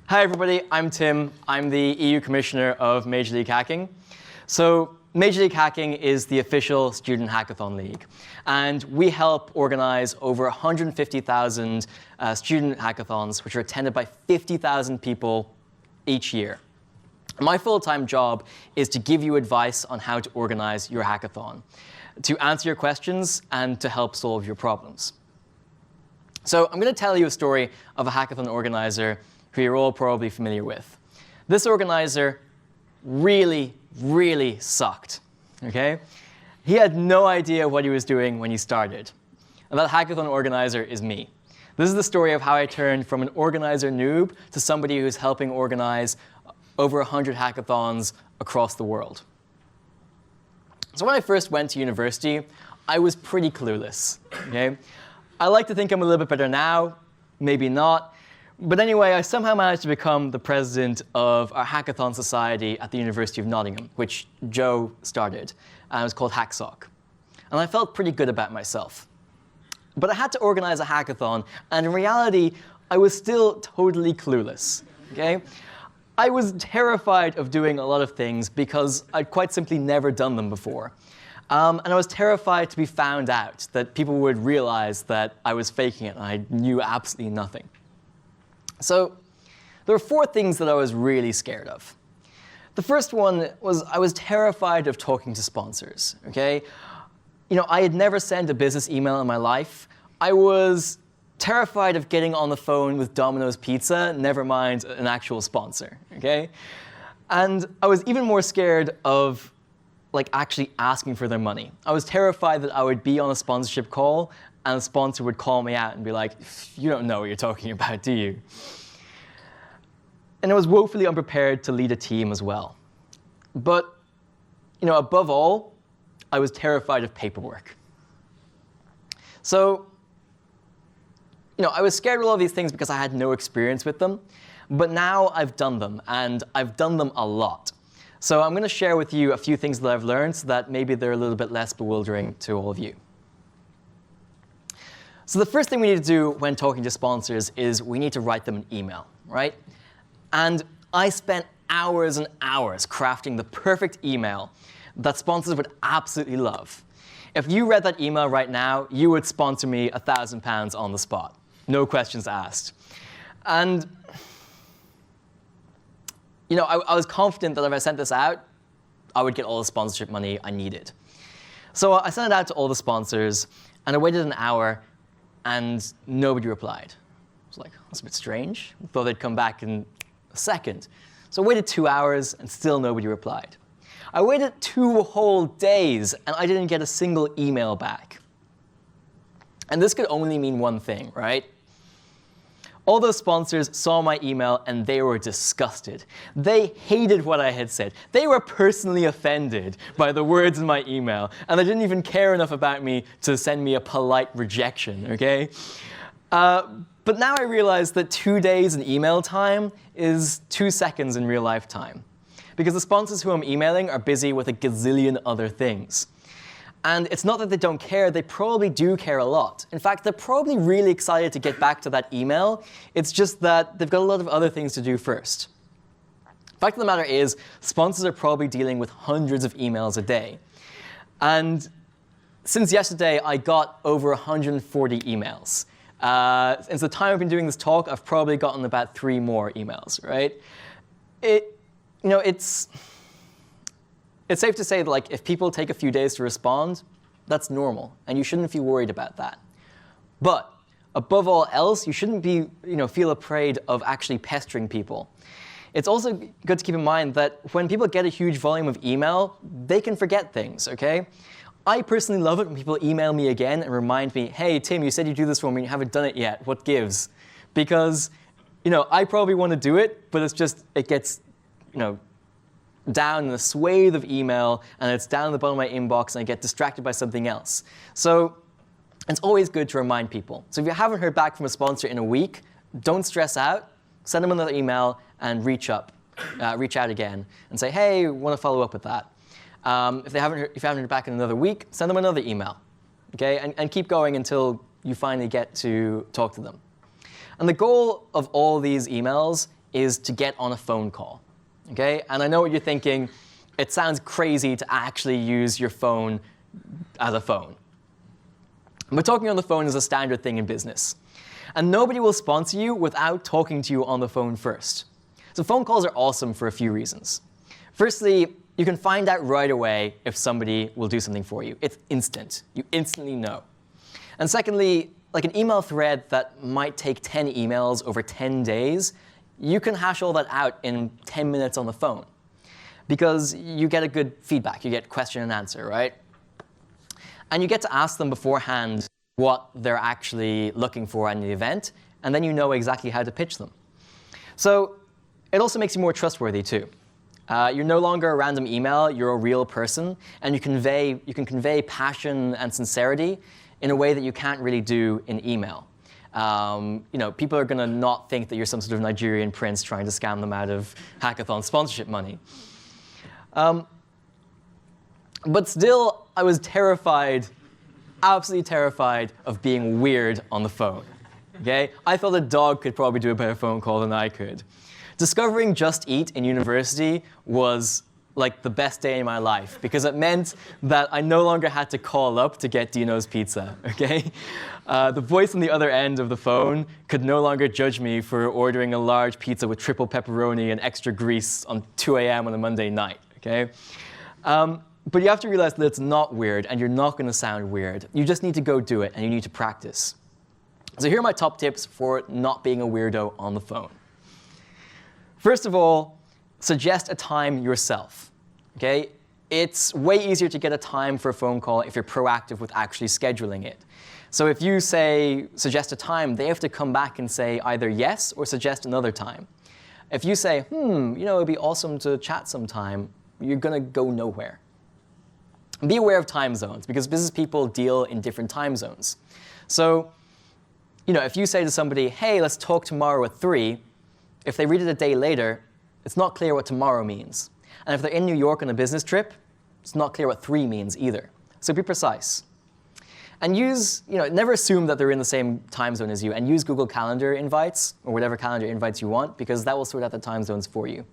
Hi everybody, I'm Tim. I'm the EU Commissioner of Major League Hacking. So Major League Hacking is the official student hackathon league. And we help organize over 150,000 student hackathons, which are attended by 50,000 people each year. My full-time job is to give you advice on how to organize your hackathon, to answer your questions, and to help solve your problems. So I'm going to tell you a story of a hackathon organizer who you're all probably familiar with. This organizer really, really sucked. Okay? He had no idea what he was doing when he started. And that hackathon organizer is me. This is the story of how I turned from an organizer noob to somebody who's helping organize over 100 hackathons across the world. So when I first went to university, I was pretty clueless. Okay? I like to think I'm a little bit better now, maybe not. But anyway, I somehow managed to become the president of our hackathon society at the University of Nottingham, which Joe started. And it was called HackSoc. And I felt pretty good about myself. But I had to organize a hackathon, and in reality, I was still totally clueless. Okay? I was terrified of doing a lot of things because I'd quite simply never done them before. And I was terrified to be found out, that people would realize that I was faking it and I knew absolutely nothing. So there were 4 things that I was really scared of. The first one was I was terrified of talking to sponsors. Okay? You know, I had never sent a business email in my life. I was terrified of getting on the phone with Domino's Pizza, never mind an actual sponsor. Okay? And I was even more scared of actually asking for their money. I was terrified that I would be on a sponsorship call and the sponsor would call me out and be like, "You don't know what you're talking about, do you?" And I was woefully unprepared to lead a team as well. But, you know, above all, I was terrified of paperwork. So, you know, I was scared of all of these things because I had no experience with them. But now I've done them, and I've done them a lot. So I'm going to share with you a few things that I've learned so that maybe they're a little bit less bewildering to all of you. So the first thing we need to do when talking to sponsors is we need to write them an email, right? And I spent hours and hours crafting the perfect email that sponsors would absolutely love. If you read that email right now, you would sponsor me £1,000 on the spot. No questions asked. And you know, I was confident that if I sent this out, I would get all the sponsorship money I needed. So I sent it out to all the sponsors, and I waited an hour, and nobody replied. I was like, that's a bit strange. I thought they'd come back in a second. So I waited 2 hours, and still nobody replied. I waited 2 whole days, and I didn't get a single email back. And this could only mean one thing, right? All those sponsors saw my email, and they were disgusted. They hated what I had said. They were personally offended by the words in my email, and they didn't even care enough about me to send me a polite rejection, okay? But now I realize that 2 days in email time is 2 seconds in real life time, because the sponsors who I'm emailing are busy with a gazillion other things. And it's not that they don't care, they probably do care a lot. In fact, they're probably really excited to get back to that email. It's just that they've got a lot of other things to do first. The fact of the matter is, sponsors are probably dealing with hundreds of emails a day. And since yesterday, I got over 140 emails. Since the time I've been doing this talk, I've probably gotten about 3 more emails, right? It's safe to say that if people take a few days to respond, that's normal, and you shouldn't feel worried about that. But above all else, you shouldn't feel afraid of actually pestering people. It's also good to keep in mind that when people get a huge volume of email, they can forget things, okay? I personally love it when people email me again and remind me, "Hey, Tim, you said you'd do this for me and you haven't done it yet. What gives?" Because I probably want to do it, but it gets down in a swathe of email, and it's down at the bottom of my inbox, and I get distracted by something else. So it's always good to remind people. So if you haven't heard back from a sponsor in a week, don't stress out. Send them another email and reach out again and say, "Hey, want to follow up with that." If you haven't heard back in another week, send them another email. okay? And keep going until you finally get to talk to them. And the goal of all these emails is to get on a phone call, okay? And I know what you're thinking. It sounds crazy to actually use your phone as a phone. But talking on the phone is a standard thing in business. And nobody will sponsor you without talking to you on the phone first. So phone calls are awesome for a few reasons. Firstly, you can find out right away if somebody will do something for you. It's instant. You instantly know. And secondly, like an email thread that might take 10 emails over 10 days, you can hash all that out in 10 minutes on the phone because you get a good feedback. You get question and answer, right? And you get to ask them beforehand what they're actually looking for in the event, and then you know exactly how to pitch them. So it also makes you more trustworthy too. You're no longer a random email, you're a real person, and you can convey passion and sincerity in a way that you can't really do in email. People are going to not think that you're some sort of Nigerian prince trying to scam them out of hackathon sponsorship money. But still, I was terrified, absolutely terrified of being weird on the phone. Okay? I thought a dog could probably do a better phone call than I could. Discovering Just Eat in university was like the best day in my life because it meant that I no longer had to call up to get Dino's pizza, okay? The voice on the other end of the phone could no longer judge me for ordering a large pizza with triple pepperoni and extra grease on 2 a.m. on a Monday night, okay? But you have to realize that it's not weird and you're not going to sound weird. You just need to go do it and you need to practice. So here are my top tips for not being a weirdo on the phone. First of all, suggest a time yourself, okay? It's way easier to get a time for a phone call if you're proactive with actually scheduling it. So if you say, suggest a time, they have to come back and say either yes or suggest another time. If you say, it'd be awesome to chat sometime, you're going to go nowhere. Be aware of time zones because business people deal in different time zones. So, if you say to somebody, hey, let's talk tomorrow at 3, if they read it a day later, it's not clear what tomorrow means. And if they're in New York on a business trip, it's not clear what 3 means either. So be precise. And never assume that they're in the same time zone as you, and use Google Calendar invites, or whatever calendar invites you want, because that will sort out the time zones for you.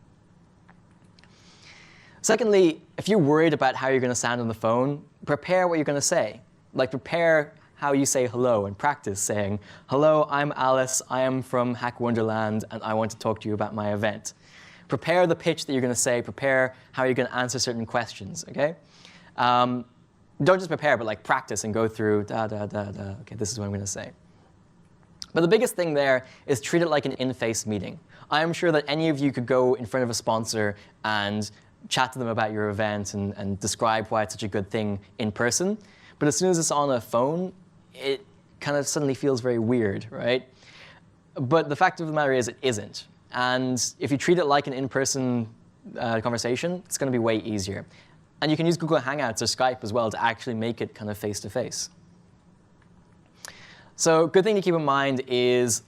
Secondly, if you're worried about how you're going to sound on the phone, prepare what you're going to say. Like prepare how you say hello and practice saying, hello, I'm Alice, I am from Hack Wonderland, and I want to talk to you about my event. Prepare the pitch that you're going to say, prepare how you're going to answer certain questions, okay? Don't just prepare, but practice and go through, okay, this is what I'm going to say. But the biggest thing there is treat it like an in-face meeting. I am sure that any of you could go in front of a sponsor and chat to them about your event and describe why it's such a good thing in person. But as soon as it's on a phone, it kind of suddenly feels very weird, right? But the fact of the matter is it isn't. And if you treat it like an in-person conversation, it's going to be way easier. And you can use Google Hangouts or Skype as well to actually make it kind of face-to-face. So good thing to keep in mind is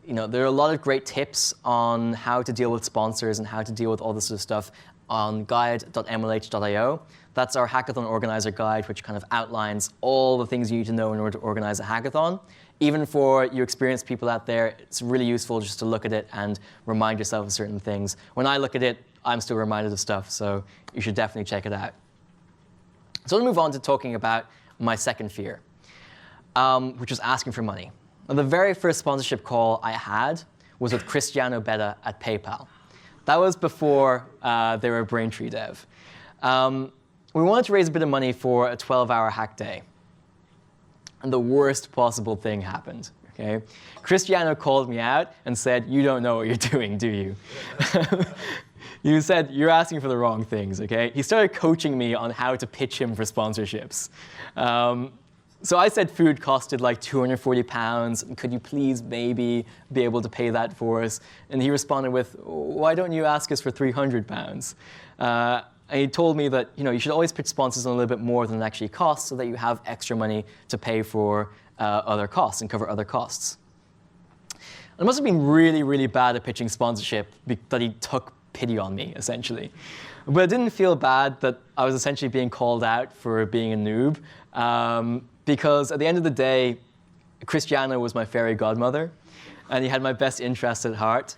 there are a lot of great tips on how to deal with sponsors and how to deal with all this sort of stuff on guide.mlh.io. That's our hackathon organizer guide, which kind of outlines all the things you need to know in order to organize a hackathon. Even for you experienced people out there, it's really useful just to look at it and remind yourself of certain things. When I look at it, I'm still reminded of stuff, so you should definitely check it out. So let's move on to talking about my second fear, which was asking for money. Now, the very first sponsorship call I had was with Cristiano Betta at PayPal. That was before they were a Braintree dev. We wanted to raise a bit of money for a 12-hour hack day. And the worst possible thing happened, okay? Cristiano called me out and said, you don't know what you're doing, do you? You said, you're asking for the wrong things, okay? He started coaching me on how to pitch him for sponsorships. So I said food costed like £240, and could you please maybe be able to pay that for us? And he responded with, why don't you ask us for £300? And he told me that you should always pitch sponsors on a little bit more than it actually costs so that you have extra money to pay for other costs and cover other costs. It must have been really, really bad at pitching sponsorship that he took pity on me, essentially. But I didn't feel bad that I was essentially being called out for being a noob. because at the end of the day, Cristiano was my fairy godmother, and he had my best interest at heart.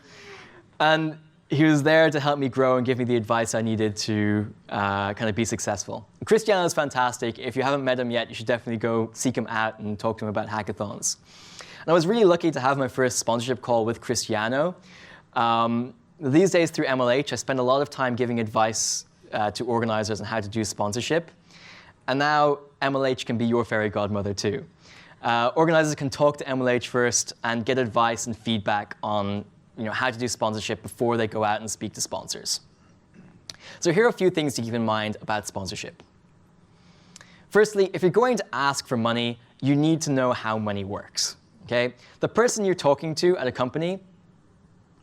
And he was there to help me grow and give me the advice I needed to kind of be successful. Cristiano is fantastic. If you haven't met him yet, you should definitely go seek him out and talk to him about hackathons. And I was really lucky to have my first sponsorship call with Cristiano. These days through MLH, I spend a lot of time giving advice to organizers on how to do sponsorship. And now MLH can be your fairy godmother too. Organizers can talk to MLH first and get advice and feedback on how to do sponsorship before they go out and speak to sponsors. So here are a few things to keep in mind about sponsorship. Firstly, if you're going to ask for money, you need to know how money works. Okay? The person you're talking to at a company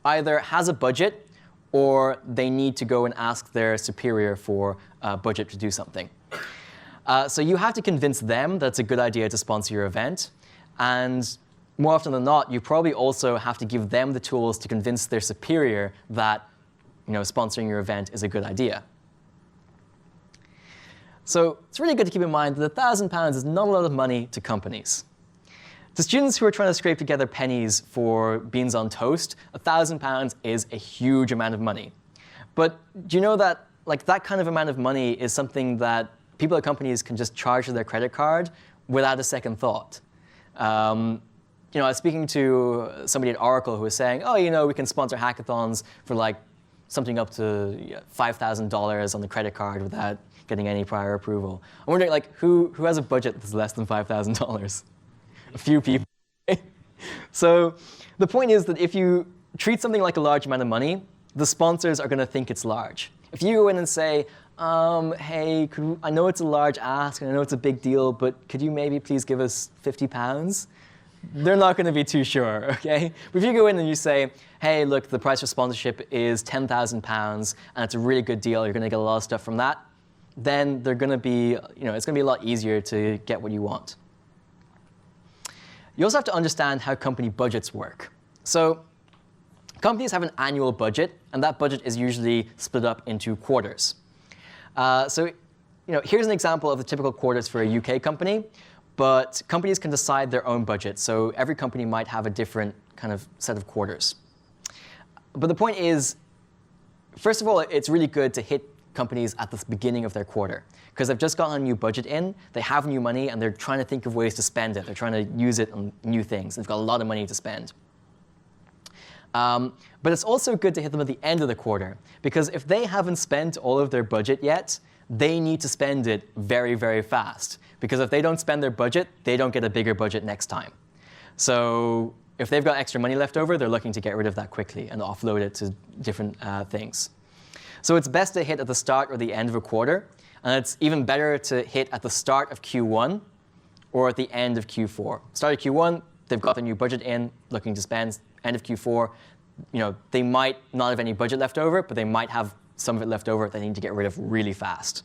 either has a budget or they need to go and ask their superior for a budget to do something. So you have to convince them that it's a good idea to sponsor your event. And more often than not, you probably also have to give them the tools to convince their superior that sponsoring your event is a good idea. So it's really good to keep in mind that £1,000 is not a lot of money to companies. To students who are trying to scrape together pennies for beans on toast, £1,000 is a huge amount of money. But do you know that that kind of amount of money is something that people at companies can just charge to their credit card without a second thought? I was speaking to somebody at Oracle who was saying, oh, we can sponsor hackathons for something up to $5,000 on the credit card without getting any prior approval. I'm wondering, who has a budget that's less than $5,000? A few people. So the point is that if you treat something like a large amount of money, the sponsors are going to think it's large. If you go in and say, hey, I know it's a large ask, and I know it's a big deal, but could you maybe please give us £50? They're not going to be too sure, okay? But if you go in and you say, hey, look, the price for sponsorship is £10,000, and it's a really good deal, you're going to get a lot of stuff from that, then they're going to be, it's going to be a lot easier to get what you want. You also have to understand how company budgets work. So companies have an annual budget, and that budget is usually split up into quarters. Here's an example of the typical quarters for a UK company, but companies can decide their own budget. So every company might have a different kind of set of quarters. But the point is, first of all, it's really good to hit companies at the beginning of their quarter, because they've just gotten a new budget in, they have new money, and they're trying to think of ways to spend it. They're trying to use it on new things. They've got a lot of money to spend. But it's also good to hit them at the end of the quarter, because if they haven't spent all of their budget yet, they need to spend it very, very fast. Because if they don't spend their budget, they don't get a bigger budget next time. So if they've got extra money left over, they're looking to get rid of that quickly and offload it to different things. So it's best to hit at the start or the end of a quarter. And it's even better to hit at the start of Q1 or at the end of Q4. Start of Q1, they've got their new budget in, looking to spend. End of Q4, they might not have any budget left over, but they might have some of it left over that they need to get rid of really fast.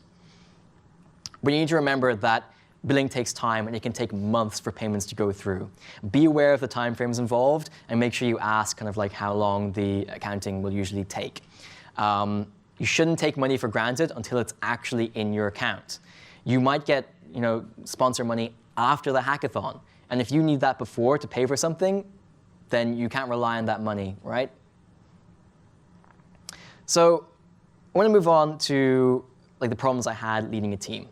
But you need to remember that billing takes time, and it can take months for payments to go through. Be aware of the time frames involved, and make sure you ask how long the accounting will usually take. You shouldn't take money for granted until it's actually in your account. You might get sponsor money after the hackathon, and if you need that before to pay for something, then you can't rely on that money, right? So I want to move on to the problems I had leading a team.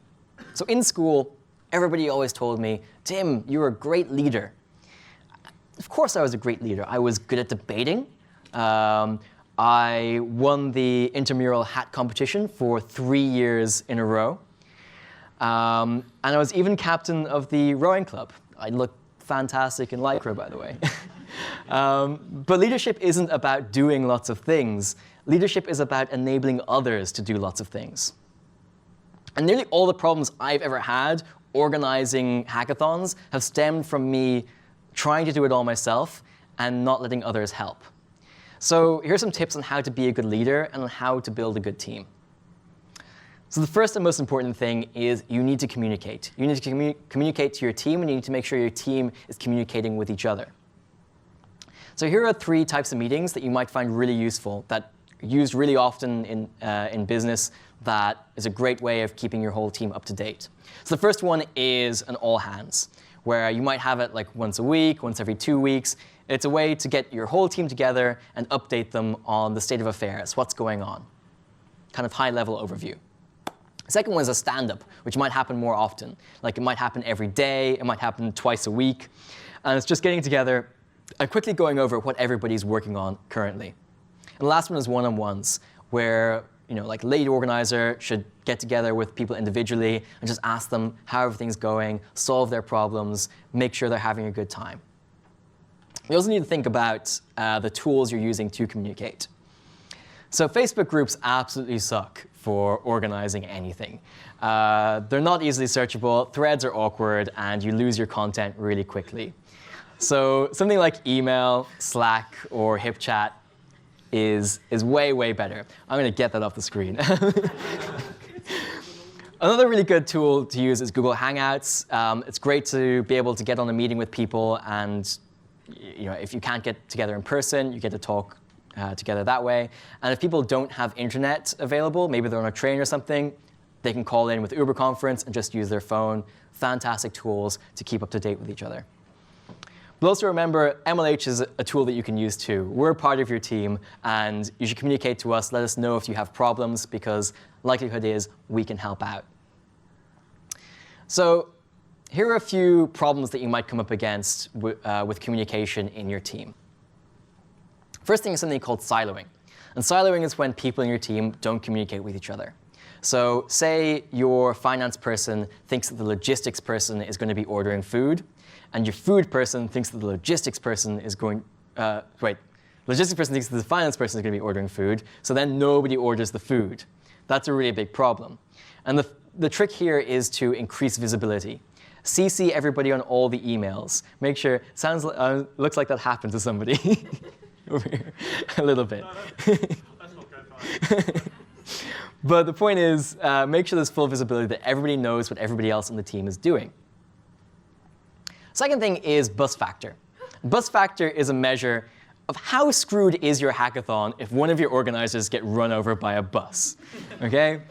So in school, everybody always told me, Tim, you're a great leader. Of course I was a great leader. I was good at debating. I won the intramural hat competition for 3 years in a row. And I was even captain of the rowing club. I looked fantastic in lycra, by the way. But leadership isn't about doing lots of things. Leadership is about enabling others to do lots of things. And nearly all the problems I've ever had organizing hackathons have stemmed from me trying to do it all myself and not letting others help. So here's some tips on how to be a good leader and on how to build a good team. So the first and most important thing is you need to communicate. You need to communicate to your team, and you need to make sure your team is communicating with each other. So here are 3 types of meetings that you might find really useful that used really often in business that is a great way of keeping your whole team up to date. So the first one is an all hands, where you might have it like once a week, once every 2 weeks. It's a way to get your whole team together and update them on the state of affairs, what's going on. Kind of high-level overview. The second one is a stand-up, which might happen more often. Like it might happen every day, it might happen twice a week. And it's just getting together and quickly going over what everybody's working on currently. And the last one is one-on-ones, where like lead organizer should get together with people individually and just ask them how everything's going, solve their problems, make sure they're having a good time. You also need to think about the tools you're using to communicate. So Facebook groups absolutely suck for organizing anything. They're not easily searchable, threads are awkward, and you lose your content really quickly. So something like email, Slack, or HipChat is way, way better. I'm going to get that off the screen. Another really good tool to use is Google Hangouts. It's great to be able to get on a meeting with people, and if you can't get together in person, you get to talk together that way. And if people don't have internet available, maybe they're on a train or something, they can call in with Uber Conference and just use their phone. Fantastic tools to keep up to date with each other. But also remember, MLH is a tool that you can use too. We're part of your team, and you should communicate to us. Let us know if you have problems, because likelihood is we can help out. So here are a few problems that you might come up against with communication in your team. First thing is something called siloing. And siloing is when people in your team don't communicate with each other. So say your finance person thinks that the logistics person is going to be ordering food, and your food person thinks that the logistics person is logistics person thinks that the finance person is going to be ordering food, so then nobody orders the food. That's a really big problem. And the trick here is to increase visibility. CC everybody on all the emails. Make sure, looks like that happened to somebody over here a little bit. That's not good. But the point is, make sure there's full visibility, that everybody knows what everybody else on the team is doing. Second thing is bus factor. Bus factor is a measure of how screwed is your hackathon if one of your organizers get run over by a bus. Okay?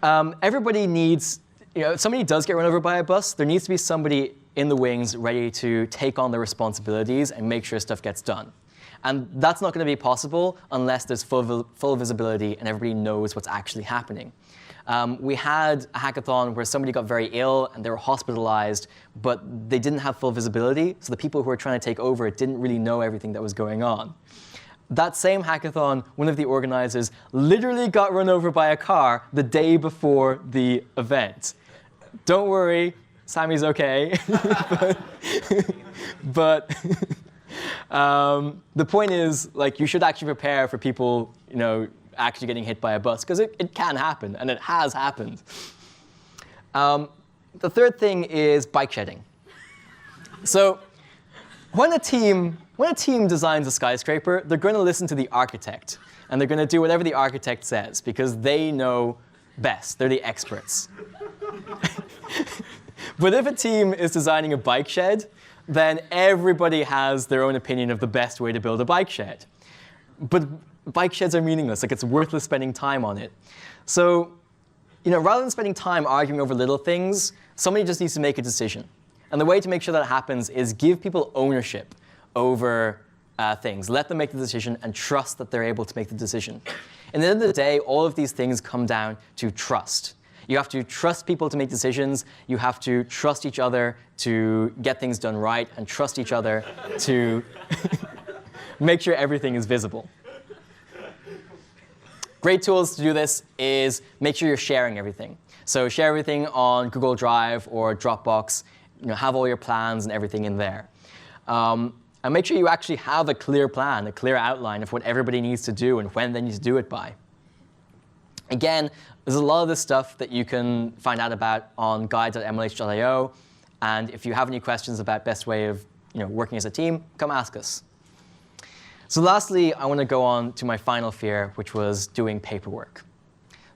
Everybody needs, if somebody does get run over by a bus, there needs to be somebody in the wings ready to take on the responsibilities and make sure stuff gets done. And that's not going to be possible unless there's full visibility and everybody knows what's actually happening. We had a hackathon where somebody got very ill and they were hospitalized, but they didn't have full visibility, so the people who were trying to take over it didn't really know everything that was going on. That same hackathon, one of the organizers literally got run over by a car the day before the event. Don't worry, Sammy's okay. but the point is, like, you should actually prepare for people, actually getting hit by a bus, because it can happen, and it has happened. The third thing is bike shedding. So when a team designs a skyscraper, they're going to listen to the architect, and they're going to do whatever the architect says, because they know best. They're the experts. But if a team is designing a bike shed, then everybody has their own opinion of the best way to build a bike shed. But bike sheds are meaningless. Like, it's worthless spending time on it. So, rather than spending time arguing over little things, somebody just needs to make a decision. And the way to make sure that happens is give people ownership over things. Let them make the decision and trust that they're able to make the decision. And at the end of the day, all of these things come down to trust. You have to trust people to make decisions. You have to trust each other to get things done right, and trust each other to make sure everything is visible. Great tools to do this is make sure you're sharing everything. So share everything on Google Drive or Dropbox. Have all your plans and everything in there. And make sure you actually have a clear plan, a clear outline of what everybody needs to do and when they need to do it by. Again, there's a lot of this stuff that you can find out about on guide.mlh.io. And if you have any questions about best way of working as a team, come ask us. So lastly, I want to go on to my final fear, which was doing paperwork.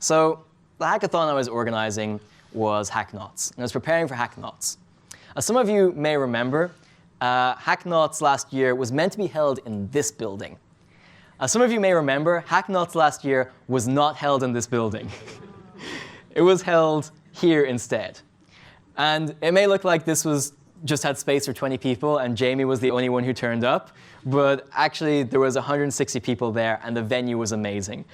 So the hackathon I was organizing was Hacknots, and I was preparing for Hacknots. As some of you may remember, Hacknots last year was meant to be held in this building. As some of you may remember, Hackcon last year was not held in this building. It was held here instead. And it may look like this was just had space for 20 people and Jamie was the only one who turned up, but actually there was 160 people there and the venue was amazing.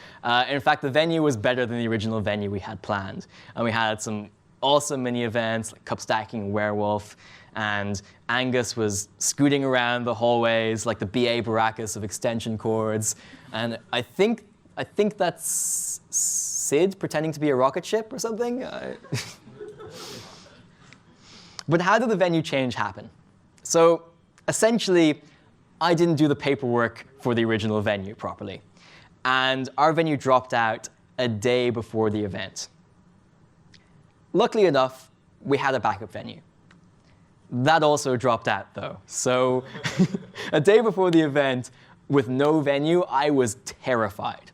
In fact, the venue was better than the original venue we had planned. And we had some awesome mini events like cup stacking and werewolf, and Angus was scooting around the hallways like the BA Baracus of extension cords. And I think that's Sid pretending to be a rocket ship or something. But how did the venue change happen? So essentially, I didn't do the paperwork for the original venue properly. And our venue dropped out a day before the event. Luckily enough, we had a backup venue. That also dropped out, though. So a day before the event, with no venue, I was terrified.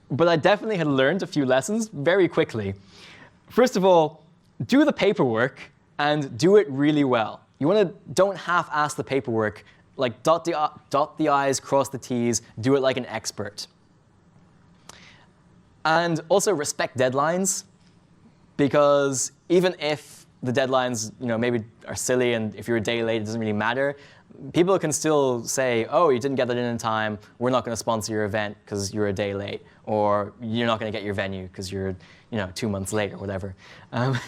But I definitely had learned a few lessons very quickly. First of all, do the paperwork and do it really well. Don't half-ass the paperwork. Like dot the I's, cross the T's, do it like an expert. And also respect deadlines, because even if the deadlines maybe are silly and if you're a day late, it doesn't really matter, people can still say, oh, you didn't get that in time, we're not going to sponsor your event because you're a day late, or you're not going to get your venue because you're 2 months late or whatever. But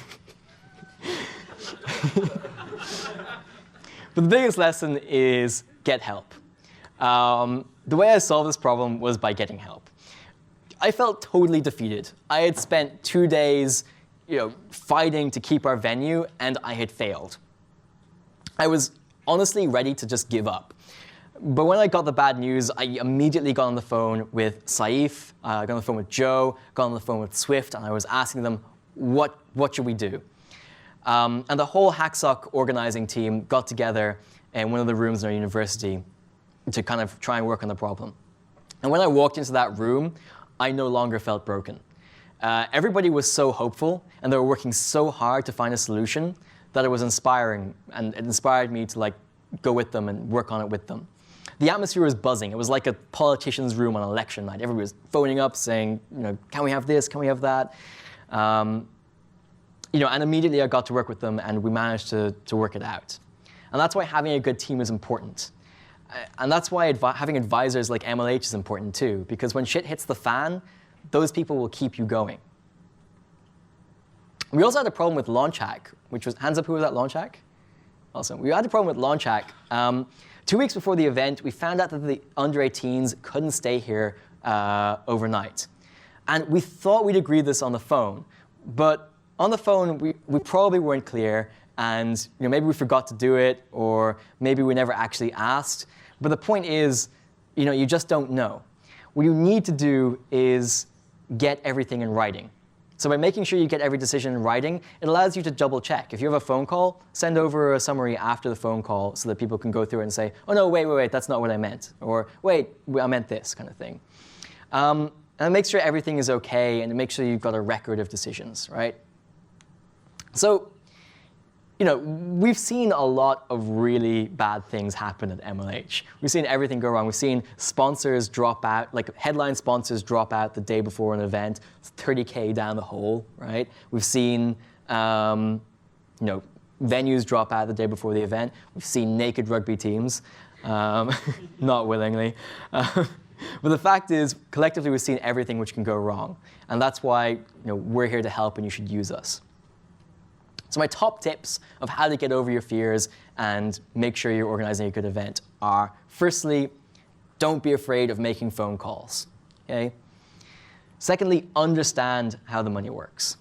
the biggest lesson is get help. The way I solved this problem was by getting help. I felt totally defeated. I had spent 2 days fighting to keep our venue, and I had failed. I was honestly ready to just give up. But when I got the bad news, I immediately got on the phone with Saif, got on the phone with Joe, got on the phone with Swift, and I was asking them, what should we do? And the whole HackSoc organizing team got together in one of the rooms in our university to kind of try and work on the problem. And when I walked into that room, I no longer felt broken. Everybody was so hopeful, and they were working so hard to find a solution that it was inspiring, and it inspired me to go with them and work on it with them. The atmosphere was buzzing. It was like a politician's room on election night. Everybody was phoning up saying, can we have this? Can we have that? And immediately I got to work with them, and we managed to work it out. And that's why having a good team is important. And that's why having advisors like MLH is important too, because when shit hits the fan, those people will keep you going. We also had a problem with LaunchHack, which was, hands up who was at LaunchHack? Awesome. We had a problem with LaunchHack. 2 weeks before the event, we found out that the under 18s couldn't stay here overnight. And we thought we'd agreed this on the phone, but on the phone, we probably weren't clear, and maybe we forgot to do it, or maybe we never actually asked. But the point is, you just don't know. What you need to do is get everything in writing. So by making sure you get every decision in writing, it allows you to double check. If you have a phone call, send over a summary after the phone call so that people can go through it and say, oh no, wait, that's not what I meant. Or wait, I meant this kind of thing. And it makes sure everything is okay, and it makes sure you've got a record of decisions, right? So, we've seen a lot of really bad things happen at MLH. We've seen everything go wrong. We've seen sponsors drop out, like headline sponsors drop out the day before an event, 30K down the hole, right? We've seen, venues drop out the day before the event. We've seen naked rugby teams, not willingly. But the fact is, collectively, we've seen everything which can go wrong. And that's why we're here to help, and you should use us. So my top tips of how to get over your fears and make sure you're organizing a good event are, firstly, don't be afraid of making phone calls. Okay? Secondly, understand how the money works.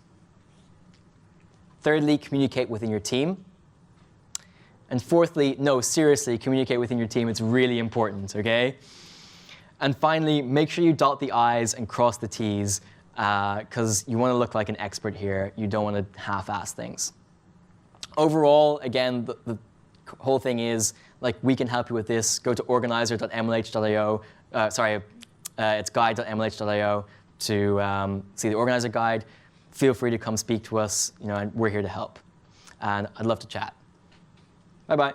Thirdly, communicate within your team. And fourthly, no, seriously, communicate within your team. It's really important, okay? And finally, make sure you dot the I's and cross the T's, because you want to look like an expert here. You don't want to half-ass things. Overall, again, the whole thing is, we can help you with this. Go to organizer.mlh.io. It's guide.mlh.io to see the organizer guide. Feel free to come speak to us, and we're here to help. And I'd love to chat. Bye-bye.